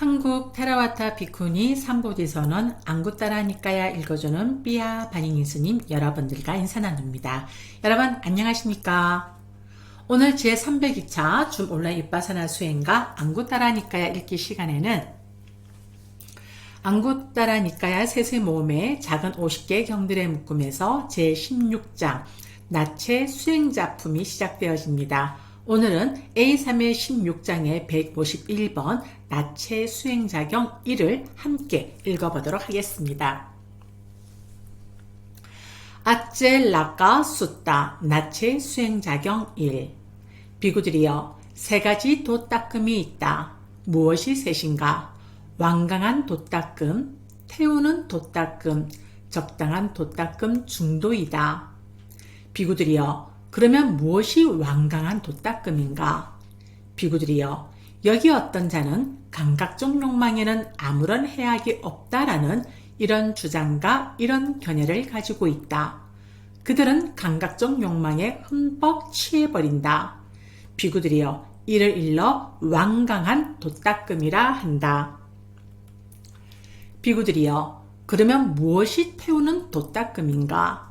한국 테라와타 비쿠니 삼보디서는 안구따라니까야 읽어주는 삐아 반잉이 스님 여러분들과 인사 나눕니다. 여러분 안녕하십니까? 오늘 제302차 줌 온라인 입바사나 수행과 안구따라니까야 읽기 시간에는 안구따라니까야 세세 모음의 작은 50개 경들의 묶음에서 제16장 나체 수행자품이 시작되어집니다. 오늘은 A3의 16장의 151번 나체 수행자경 1을 함께 읽어보도록 하겠습니다. 아찔라까 숫다 나체 수행자경 1 비구들이여 세 가지 돛닦음이 있다. 무엇이 셋인가? 완강한 돛닦음, 태우는 돛닦음, 적당한 돛닦음 중도이다. 비구들이여 그러면 무엇이 완강한 돛닦음인가? 비구들이여 여기 어떤 자는 감각적 욕망에는 아무런 해악이 없다라는 이런 주장과 이런 견해를 가지고 있다. 그들은 감각적 욕망에 흠뻑 취해버린다. 비구들이여 이를 일러 완강한 돛닦음이라 한다. 비구들이여 그러면 무엇이 태우는 돛닦음인가?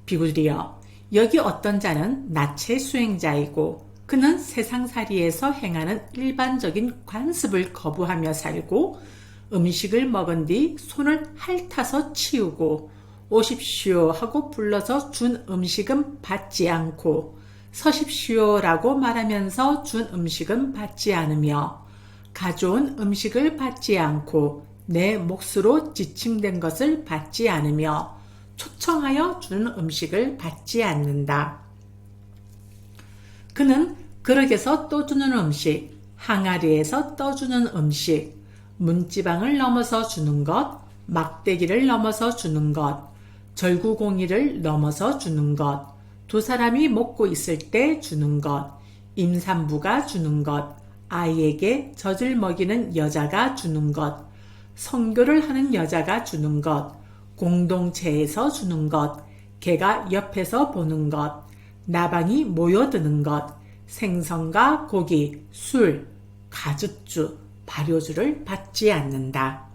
비구들이여 여기 어떤 자는 나체 수행자이고 그는 세상살이에서 행하는 일반적인 관습을 거부하며 살고 음식을 먹은 뒤 손을 핥아서 치우고 오십시오 하고 불러서 준 음식은 받지 않고 서십시오라고 말하면서 준 음식은 받지 않으며 가져온 음식을 받지 않고 내 몫으로 지칭된 것을 받지 않으며 초청하여 주는 음식을 받지 않는다. 그는 그릇에서 떠주는 음식, 항아리에서 떠주는 음식, 문지방을 넘어서 주는 것, 막대기를 넘어서 주는 것, 절구공이를 넘어서 주는 것, 두 사람이 먹고 있을 때 주는 것, 임산부가 주는 것, 아이에게 젖을 먹이는 여자가 주는 것, 성교를 하는 여자가 주는 것, 공동체에서 주는 것, 개가 옆에서 보는 것, 나방이 모여드는 것, 생선과 고기, 술, 가죽주, 발효주를 받지 않는다.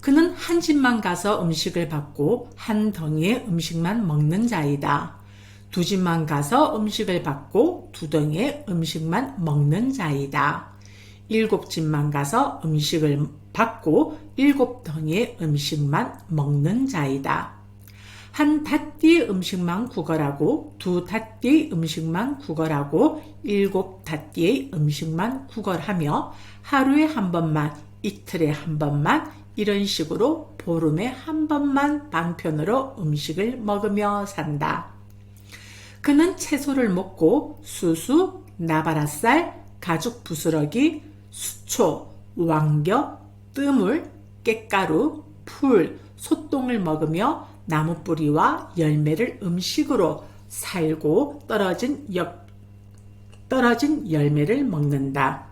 그는 한 집만 가서 음식을 받고 한 덩이의 음식만 먹는 자이다. 두 집만 가서 음식을 받고 두 덩이의 음식만 먹는 자이다. 7집만 가서 음식을 받고 7덩이의 음식만 먹는 자이다. 한 닷띠의 음식만 구걸하고 두 닷띠의 음식만 구걸하고 7닷띠의 음식만 구걸하며 하루에 한 번만, 이틀에 한 번만 이런 식으로 보름에 한 번만 방편으로 음식을 먹으며 산다. 그는 채소를 먹고 수수, 나바라쌀, 가죽 부스러기, 수초, 왕겨, 뜨물, 깻가루, 풀, 소똥을 먹으며 나무뿌리와 열매를 음식으로 살고 떨어진 열매를 먹는다.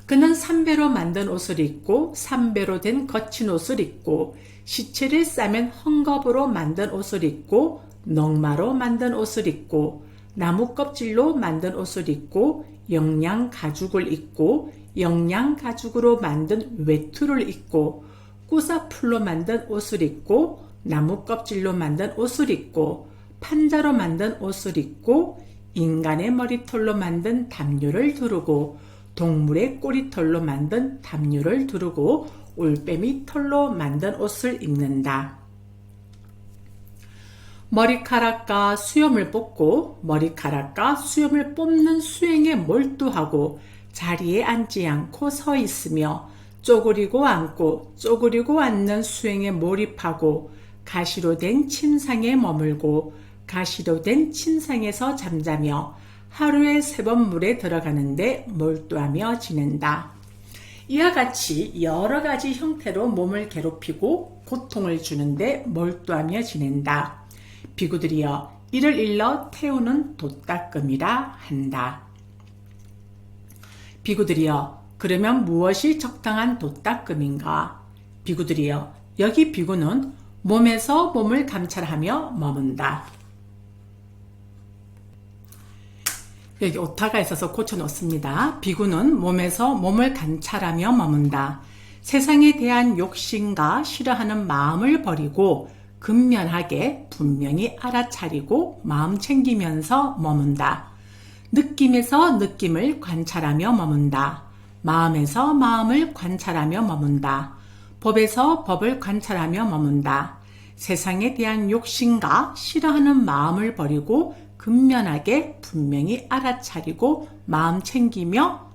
그는 삼배로 만든 옷을 입고 삼배로 된 거친 옷을 입고 시체를 싸면 헝겊으로 만든 옷을 입고 넝마로 만든 옷을 입고 나무 껍질로 만든 옷을 입고 영양 가죽을 입고 영양 가죽으로 만든 외투를 입고 꾸사풀로 만든 옷을 입고 나무 껍질로 만든 옷을 입고 판자로 만든 옷을 입고 인간의 머리털로 만든 담요를 두르고 동물의 꼬리털로 만든 담요를 두르고 올빼미 털로 만든 옷을 입는다. 머리카락과 수염을 뽑고 머리카락과 수염을 뽑는 수행에 몰두하고 자리에 앉지 않고 서 있으며 쪼그리고 앉고 쪼그리고 앉는 수행에 몰입하고 가시로 된 침상에 머물고 가시로 된 침상에서 잠자며 하루에 3번 물에 들어가는데 몰두하며 지낸다. 이와 같이 여러 가지 형태로 몸을 괴롭히고 고통을 주는데 몰두하며 지낸다. 비구들이여 이를 일러 태우는 돛닦음이라 한다. 비구들이여 그러면 무엇이 적당한 돛닦음인가? 비구들이여 여기 비구는 몸에서 몸을 감찰하며 머문다. 여기 오타가 있어서 고쳐놓습니다. 비구는 몸에서 몸을 관찰하며 머문다. 세상에 대한 욕심과 싫어하는 마음을 버리고 근면하게 분명히 알아차리고 마음 챙기면서 머문다. 느낌에서 느낌을 관찰하며 머문다. 마음에서 마음을 관찰하며 머문다. 법에서 법을 관찰하며 머문다. 세상에 대한 욕심과 싫어하는 마음을 버리고 근면하게 분명히 알아차리고 마음 챙기며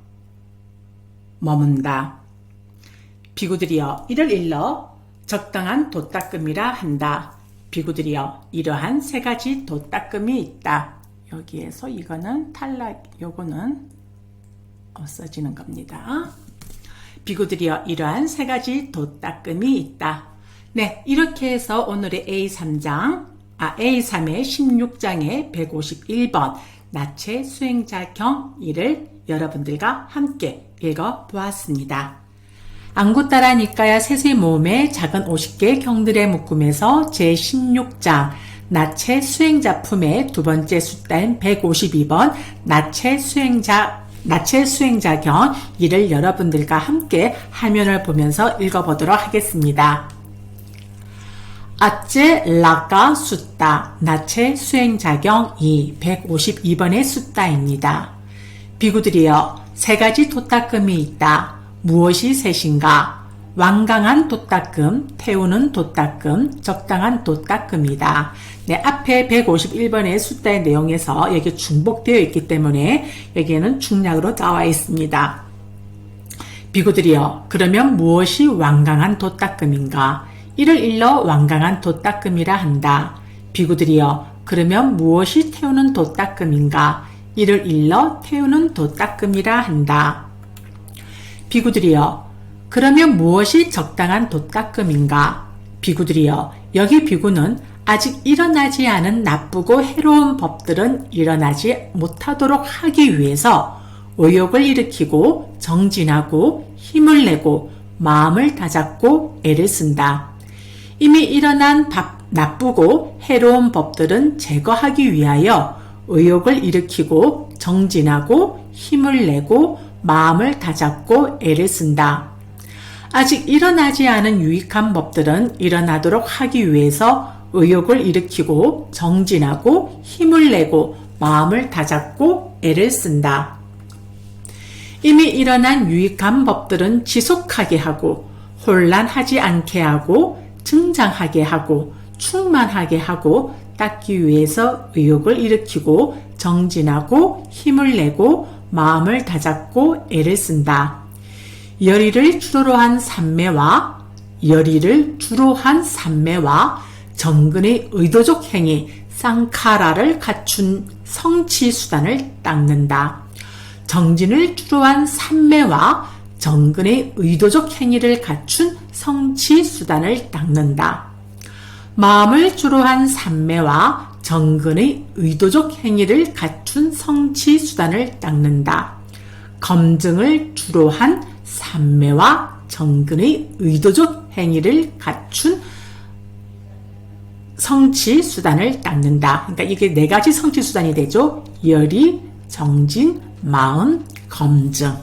머문다. 비구들이여 이를 일러 적당한 돛닦음이라 한다. 비구들이여 이러한 세 가지 돛닦음이 있다. 여기에서 이거는 탈락, 요거는 없어지는 겁니다. 비구들이여 이러한 세 가지 돛닦음이 있다. 네, 이렇게 해서 오늘의 A3의 16장의 151번 나체 수행자 경이를 여러분들과 함께 읽어보았습니다. 안구 따라 니까야 세세 모음의 작은 50개 경들의 묶음에서 제16장 나체 수행자품의 두 번째 숫자인 152번 나체 수행자경 이를 여러분들과 함께 화면을 보면서 읽어보도록 하겠습니다. 아째 라가 숫다 나체 수행자경 2 152번의 숫자입니다. 비구들이여 세 가지 돛닦음이 있다. 무엇이 셋인가? 완강한 돛닦음, 태우는 돛닦음, 적당한 돛닦음이다. 네, 앞에 151번의 숫자의 내용에서 여기 중복되어 있기 때문에 여기에는 중략으로 나와 있습니다. 비구들이여 그러면 무엇이 완강한 돛닦음인가? 이를 일러 완강한 돛닦음이라 한다. 비구들이여 그러면 무엇이 태우는 돛닦음인가? 이를 일러 태우는 돛닦음이라 한다. 비구들이여 그러면 무엇이 적당한 돛닦음인가? 비구들이여 여기 비구는 아직 일어나지 않은 나쁘고 해로운 법들은 일어나지 못하도록 하기 위해서 의욕을 일으키고 정진하고 힘을 내고 마음을 다잡고 애를 쓴다. 이미 일어난 나쁘고 해로운 법들은 제거하기 위하여 의욕을 일으키고 정진하고 힘을 내고 마음을 다잡고 애를 쓴다. 아직 일어나지 않은 유익한 법들은 일어나도록 하기 위해서 의욕을 일으키고 정진하고 힘을 내고 마음을 다잡고 애를 쓴다. 이미 일어난 유익한 법들은 지속하게 하고 혼란하지 않게 하고 증장하게 하고 충만하게 하고 닦기 위해서 의욕을 일으키고 정진하고 힘을 내고 마음을 다잡고 애를 쓴다. 열의를 주로 한 삼매와 정근의 의도적 행위 쌍카라를 갖춘 성취 수단을 닦는다. 정진을 주로 한 삼매와 정근의 의도적 행위를 갖춘 성취 수단을 닦는다. 마음을 주로 한 삼매와 정근의 의도적 행위를 갖춘 성취 수단을 닦는다. 검증을 주로 한 삼매와 정근의 의도적 행위를 갖춘 성취 수단을 닦는다. 그러니까 이게 네 가지 성취 수단이 되죠. 열의, 정진, 마음, 검증.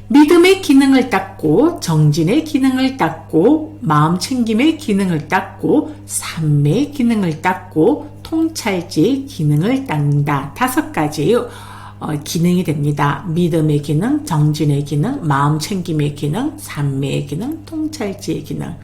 믿음의 기능을 닦고 정진의 기능을 닦고 마음 챙김의 기능을 닦고 삼매의 기능을 닦고 통찰지의 기능을 닦는다. 5가지 기능이 됩니다. 믿음의 기능, 정진의 기능, 마음 챙김의 기능, 삼매의 기능, 통찰지의 기능.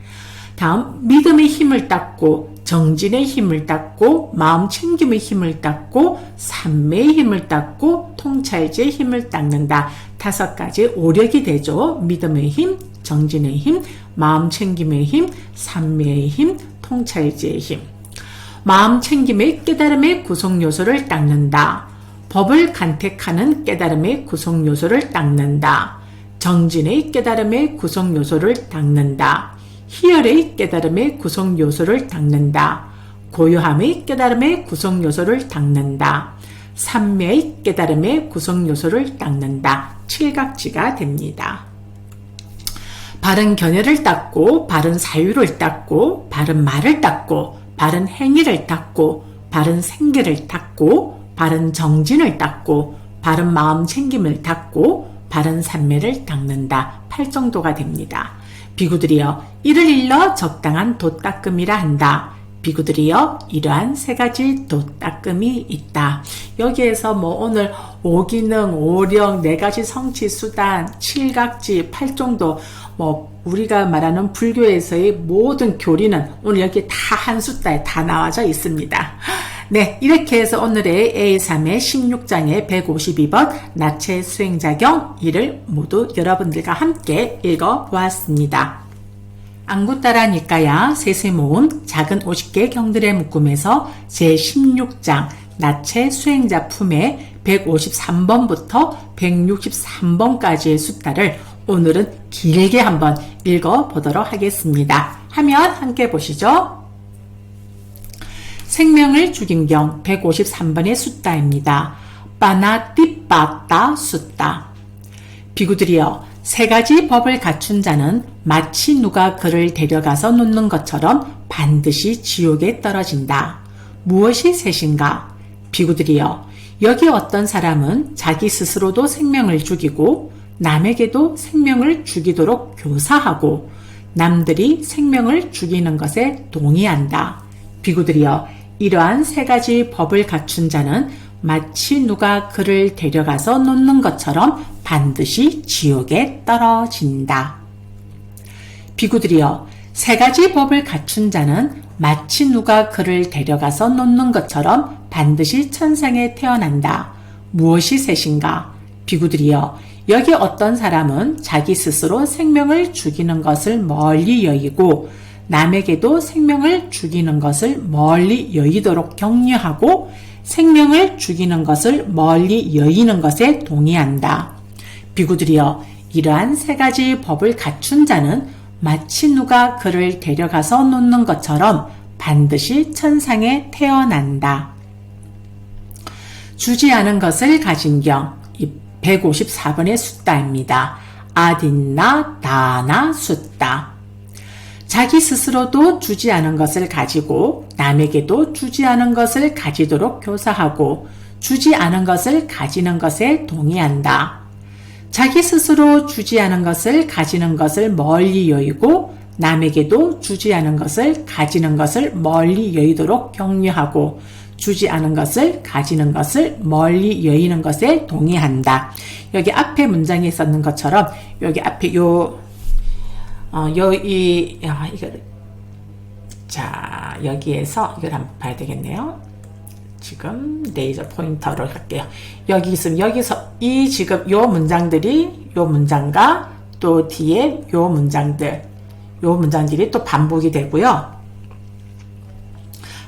다음 믿음의 힘을 닦고 정진의 힘을 닦고 마음 챙김의 힘을 닦고 삼매의 힘을 닦고 통찰지의 힘을 닦는다. 5가지 오력이 되죠. 믿음의 힘, 정진의 힘, 마음 챙김의 힘, 삼매의 힘, 통찰지의 힘. 마음 챙김의 깨달음의 구성 요소를 닦는다. 법을 간택하는 깨달음의 구성 요소를 닦는다. 정진의 깨달음의 구성 요소를 닦는다. 희열의 깨달음의 구성 요소를 닦는다. 고요함의 깨달음의 구성 요소를 닦는다. 삼매의 깨달음의 구성 요소를 닦는다. 7각지가 됩니다. 바른 견해를 닦고 바른 사유를 닦고 바른 말을 닦고 바른 행위를 닦고 바른 생계를 닦고 바른 정진을 닦고 바른 마음 챙김을 닦고 바른 산매를 닦는다. 8정도가 됩니다. 비구들이여 이를 일러 적당한 돛닦음이라 한다. 비구들이여 이러한 세 가지 돛닦음이 있다. 여기에서 오늘 오기능, 오령, 네 가지 성취 수단, 칠각지, 8정도 우리가 말하는 불교에서의 모든 교리는 오늘 여기 다 한 숫자에 다 나와져 있습니다. 네, 이렇게 해서 오늘의 A3의 16장의 152번 나체 수행자경 이를 모두 여러분들과 함께 읽어보았습니다. 안구따라 니까야 세세모음 작은 50개 경들의 묶음에서 제16장 나체 수행자 품의 153번부터 163번까지의 숫자를 오늘은 길게 한번 읽어보도록 하겠습니다. 화면 함께 보시죠. 생명을 죽인 경 153번의 숫자입니다. 빠나띠빠따 숫자. 비구들이여 세 가지 법을 갖춘 자는 마치 누가 그를 데려가서 놓는 것처럼 반드시 지옥에 떨어진다. 무엇이 셋인가? 비구들이여 여기 어떤 사람은 자기 스스로도 생명을 죽이고 남에게도 생명을 죽이도록 교사하고 남들이 생명을 죽이는 것에 동의한다. 비구들이여 이러한 세 가지 법을 갖춘 자는 마치 누가 그를 데려가서 놓는 것처럼 반드시 지옥에 떨어진다. 비구들이여 세 가지 법을 갖춘 자는 마치 누가 그를 데려가서 놓는 것처럼 반드시 천상에 태어난다. 무엇이 셋인가? 비구들이여 여기 어떤 사람은 자기 스스로 생명을 죽이는 것을 멀리 여기고 남에게도 생명을 죽이는 것을 멀리 여기도록 격려하고 생명을 죽이는 것을 멀리 여기는 것에 동의한다. 비구들이여 이러한 세 가지 법을 갖춘 자는 마치 누가 그를 데려가서 놓는 것처럼 반드시 천상에 태어난다. 주지 않은 것을 가진 경 154번의 숫자입니다. 아딘나 다나 숫자. 자기 스스로도 주지 않은 것을 가지고 남에게도 주지 않은 것을 가지도록 교사하고 주지 않은 것을 가지는 것에 동의한다. 자기 스스로 주지 않은 것을 가지는 것을 멀리 여기고 남에게도 주지 않은 것을 가지는 것을 멀리 여기도록 격려하고 주지 않은 것을 가지는 것을 멀리 여기는 것에 동의한다. 여기 앞에 문장에 있었는 것처럼 여기 앞에 여기에서 이걸 한번 봐야 되겠네요. 지금 레이저 포인터로 할게요. 여기 있으면 여기서 지금 요 문장들이 요 문장과 또 뒤에 요 문장들이 또 반복이 되고요.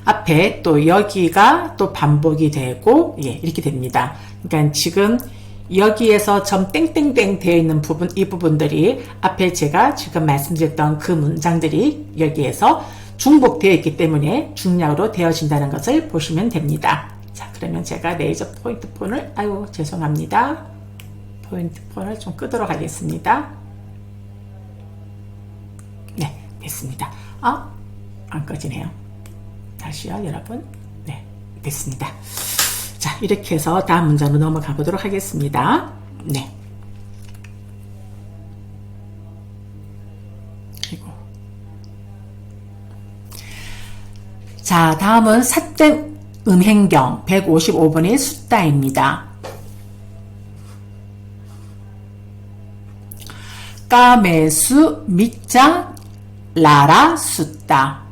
앞에 또 여기가 또 반복이 되고 이렇게 됩니다. 그러니까 지금 여기에서 점 땡땡땡 되어 있는 부분, 이 부분들이 앞에 제가 지금 말씀드렸던 그 문장들이 여기에서 중복되어 있기 때문에 중량으로 되어진다는 것을 보시면 됩니다. 자, 그러면 제가 레이저 포인트 폰을, 죄송합니다. 포인트 폰을 좀 끄도록 하겠습니다. 네, 됐습니다. 안 꺼지네요. 다시요, 여러분. 네, 됐습니다. 자, 이렇게 해서 다음 문장으로 넘어가 보도록 하겠습니다. 네. 그리고 자, 다음은 삿된 음행경 155번의 숫자입니다. 까메수 미자 라라 숫자.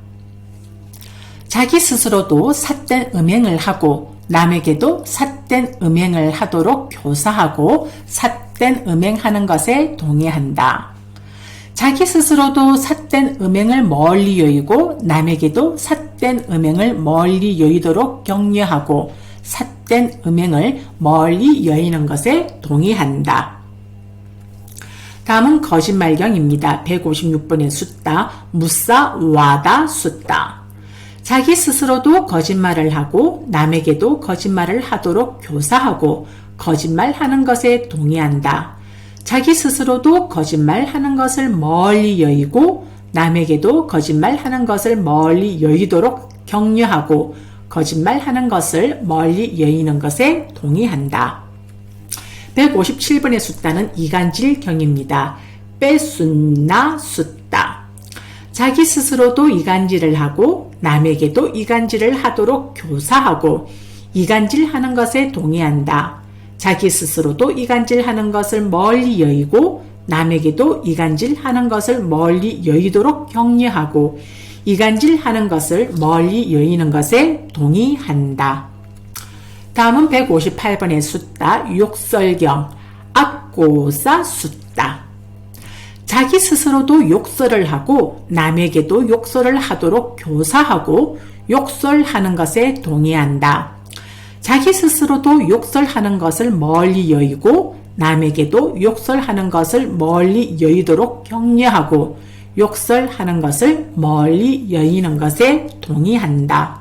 자기 스스로도 삿된 음행을 하고 남에게도 삿된 음행을 하도록 교사하고 삿된 음행하는 것에 동의한다. 자기 스스로도 삿된 음행을 멀리 여기고 남에게도 삿된 음행을 멀리 여기도록 격려하고 삿된 음행을 멀리 여기는 것에 동의한다. 다음은 거짓말경입니다. 156번의 숫자 무사 와다 숫자. 자기 스스로도 거짓말을 하고 남에게도 거짓말을 하도록 교사하고 거짓말하는 것에 동의한다. 자기 스스로도 거짓말하는 것을 멀리 여기고 남에게도 거짓말하는 것을 멀리 여기도록 격려하고 거짓말하는 것을 멀리 여의는 것에 동의한다. 157번의 숫다는 이간질경입니다. 빼숫나 숫다. 자기 스스로도 이간질을 하고 남에게도 이간질을 하도록 교사하고 이간질하는 것에 동의한다. 자기 스스로도 이간질하는 것을 멀리 여의고 남에게도 이간질하는 것을 멀리 여의도록 격려하고 이간질하는 것을 멀리 여의는 것에 동의한다. 다음은 158번의 숫다 욕설경 악고사 숫다. 자기 스스로도 욕설을 하고 남에게도 욕설을 하도록 교사하고 욕설하는 것에 동의한다. 자기 스스로도 욕설하는 것을 멀리 여의고 남에게도 욕설하는 것을 멀리 여의도록 격려하고 욕설하는 것을 멀리 여의는 것에 동의한다.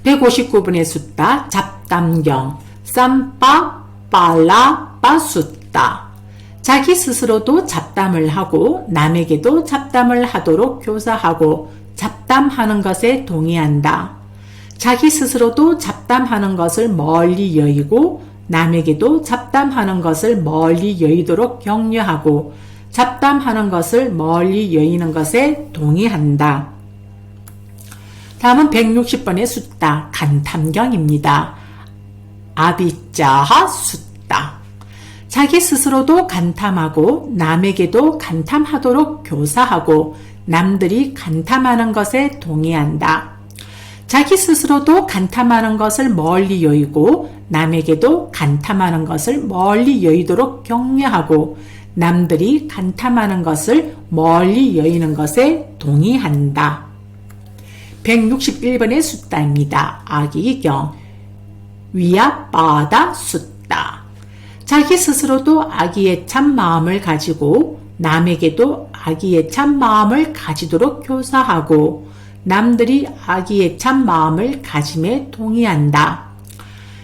159번의 숫다 잡담경 쌈빠 빨라 빠숫다. 자기 스스로도 잡담을 하고 남에게도 잡담을 하도록 교사하고 잡담하는 것에 동의한다. 자기 스스로도 잡담하는 것을 멀리 여의고 남에게도 잡담하는 것을 멀리 여의도록 격려하고 잡담하는 것을 멀리 여의는 것에 동의한다. 다음은 160번의 숫다 간탐경입니다. 아비짜하 숫다. 자기 스스로도 간탐하고 남에게도 간탐하도록 교사하고 남들이 간탐하는 것에 동의한다. 자기 스스로도 간탐하는 것을 멀리 여의고 남에게도 간탐하는 것을 멀리 여의도록 격려하고 남들이 간탐하는 것을 멀리 여의는 것에 동의한다. 161번의 숫다입니다. 아기경 위아빠다 숫다. 자기 스스로도 아기의 참 마음을 가지고 남에게도 아기의 참 마음을 가지도록 교사하고 남들이 아기의 참 마음을 가짐에 동의한다.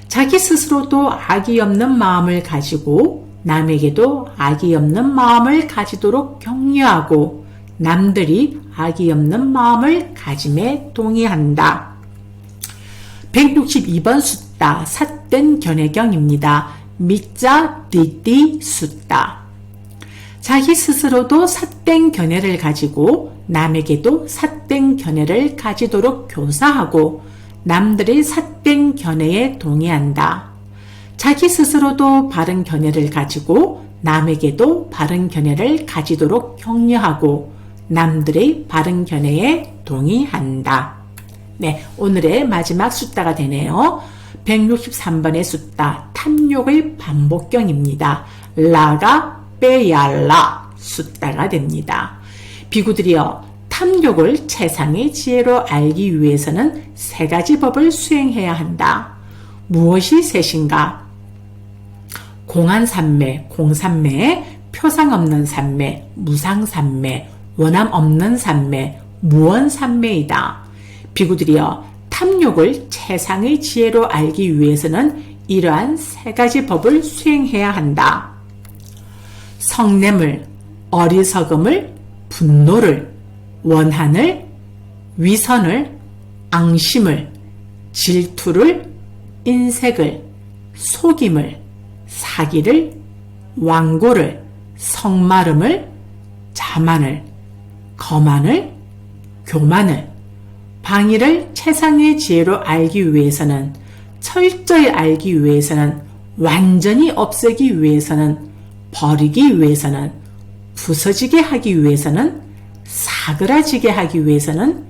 자기 스스로도 아기 없는 마음을 가지고 남에게도 아기 없는 마음을 가지도록 격려하고 남들이 아기 없는 마음을 가짐에 동의한다. 162번 숫다 삿된 견해경입니다. 미짜 띠띠 숫다. 자기 스스로도 삿된 견해를 가지고 남에게도 삿된 견해를 가지도록 교사하고 남들의 삿된 견해에 동의한다. 자기 스스로도 바른 견해를 가지고 남에게도 바른 견해를 가지도록 격려하고 남들의 바른 견해에 동의한다. 네, 오늘의 마지막 숫다가 되네요. 163번의 숫다 탐욕의 반복경입니다. 라가 빼야라 숫다가 됩니다. 비구들이여 탐욕을 최상의 지혜로 알기 위해서는 세 가지 법을 수행해야 한다. 무엇이 셋인가? 공안삼매, 공삼매, 표상 없는 삼매, 무상삼매, 원함 없는 삼매, 무원삼매이다. 비구들이여 탐욕을 최상의 지혜로 알기 위해서는 이러한 세 가지 법을 수행해야 한다. 성냄을, 어리석음을, 분노를, 원한을, 위선을, 앙심을, 질투를, 인색을, 속임을, 사기를, 완고를, 성마름을, 자만을, 거만을, 교만을, 방위를 최상의 지혜로 알기 위해서는 철저히 알기 위해서는 완전히 없애기 위해서는 버리기 위해서는 부서지게 하기 위해서는 사그라지게 하기 위해서는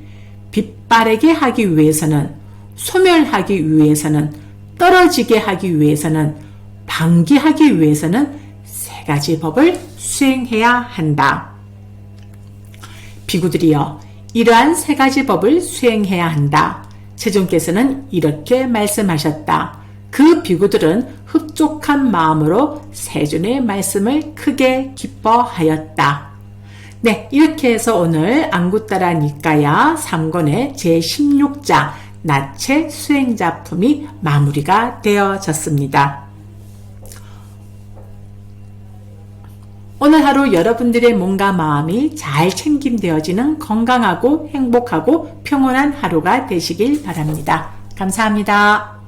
빛바래게 하기 위해서는 소멸하기 위해서는 떨어지게 하기 위해서는 방기하기 위해서는 세 가지 법을 수행해야 한다. 비구들이여 이러한 세 가지 법을 수행해야 한다. 세존께서는 이렇게 말씀하셨다. 그 비구들은 흡족한 마음으로 세존의 말씀을 크게 기뻐하였다. 네, 이렇게 해서 오늘 안구따라 니까야 3권의 제16자 나체 수행자품이 마무리가 되어졌습니다. 오늘 하루 여러분들의 몸과 마음이 잘 챙김되어지는 건강하고 행복하고 평온한 하루가 되시길 바랍니다. 감사합니다.